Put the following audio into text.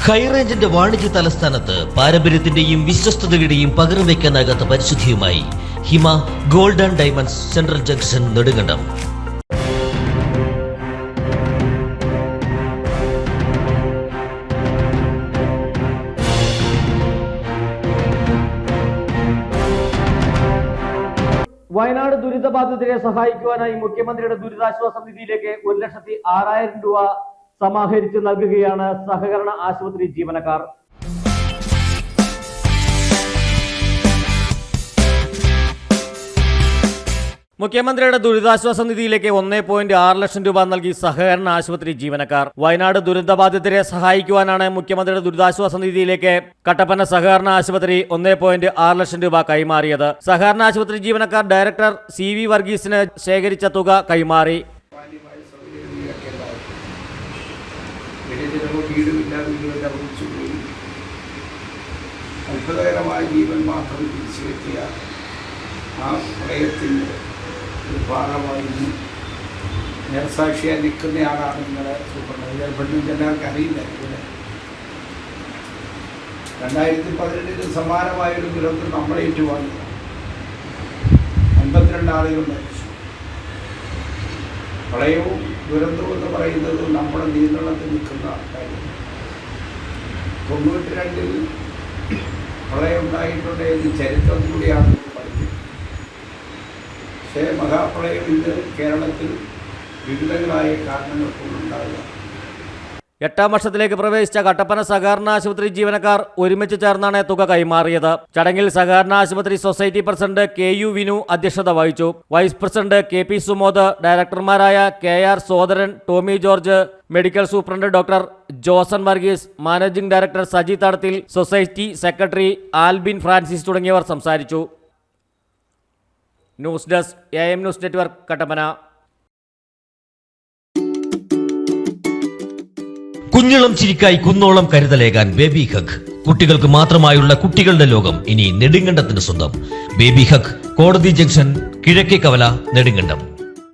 ഹൈറേഞ്ചിന്റെ വാണിജ്യ തലസ്ഥാനത്ത് പാരമ്പര്യത്തിന്റെയും വിശ്വസ്തതയുടെയും പകരം വയ്ക്കാനാകാത്ത പരിശുദ്ധിയുമായി Hima gold and diamonds central junction Nedumkandam. Wayanad ദുരിതബാധിതരെ സഹായിക്കുവാനായി മുഖ്യമന്ത്രിയുടെ ദുരിതാശ്വാസ നിധിയിലേക്ക് 1,06,000 രൂപ സമാഹരിച്ച് നൽകുകയാണ് സഹകരണ ആശുപത്രി ജീവനക്കാർ. മുഖ്യമന്ത്രിയുടെ ദുരിതാശ്വാസ നിധിയിലേക്ക് 1.6 ലക്ഷം രൂപ നൽകി സഹകരണ ആശുപത്രി ജീവനക്കാർ. വയനാട് ദുരിതബാധിതരെ സഹായിക്കുവാനാണ് മുഖ്യമന്ത്രിയുടെ ദുരിതാശ്വാസ നിധിയിലേക്ക് കട്ടപ്പന സഹകരണ ആശുപത്രി 1.6 ലക്ഷം രൂപ കൈമാറിയത്. സഹകരണ ആശുപത്രി ജീവനക്കാർ ഡയറക്ടർ CV വർഗീസിന് ശേഖരിച്ച തുക കൈമാറി. അത്ഭുതകരമായ ജീവൻ മാത്രം തിരിച്ചു കിട്ടിയ ആ പ്രളയത്തിൻ്റെ ഒരു ഭാഗമായി നേർസാക്ഷിയായി നിൽക്കുന്നയാളാണ് നിങ്ങളുടെ സൂപ്രണ്ട്. പെണ്ണിൻ്റെ എല്ലാവർക്കും അറിയില്ല. ഇവിടെ 2018 സമാനമായൊരു ദുരന്തം നമ്മളെ ഏറ്റുവാങ്ങി 52 ആളുകൾ മരിച്ചു. പ്രളയവും ദുരന്തവും എന്ന് പറയുന്നത് നമ്മുടെ നിയന്ത്രണത്തിൽ നിൽക്കുന്ന കാര്യം. 92-ൽ പ്രളയം ഉണ്ടായിട്ടുണ്ട് എന്ന് ചരിത്രം കൂടിയാണ് പഠിക്കുന്നത്. പക്ഷേ മഹാപ്രളയം ഇന്ന് കേരളത്തിൽ വിവിധങ്ങളായ കാരണങ്ങൾ കൊണ്ടുണ്ടാകുക. 8ാം വർഷത്തിലേക്ക് പ്രവേശിച്ച കട്ടപ്പന സഹകരണ ആശുപത്രി ജീവനക്കാർ ഒരുമിച്ച് ചേർന്നാണ് തുക കൈമാറിയത്. ചടങ്ങിൽ സഹകരണ ആശുപത്രി സൊസൈറ്റി പ്രസിഡന്റ് KU വിനു അധ്യക്ഷത വഹിച്ചു. വൈസ് പ്രസിഡന്റ് KP സുമോദ്, ഡയറക്ടർമാരായ KR Sodaran, Tomy George, medical superintendent doctor Josan Varghese, managing director Saji Thadathil, society secretary Albin Francis തുടങ്ങിയവർ സംസാരിച്ചു. News desk AM news network Kattappana. കുഞ്ഞിളം ചിരിക്കായി കുന്നോളം കരുതലേകാൻ ബേബി ഹഗ്. കുട്ടികൾക്ക് മാത്രമായുള്ള കുട്ടികളുടെ ലോകം ഇനി നെടുങ്കണ്ടത്തിന് സ്വന്തം. ബേബി ഹഗ്, കോടതി ജംഗ്ഷൻ, കിഴക്കേ കവല, നെടുങ്കണ്ടം.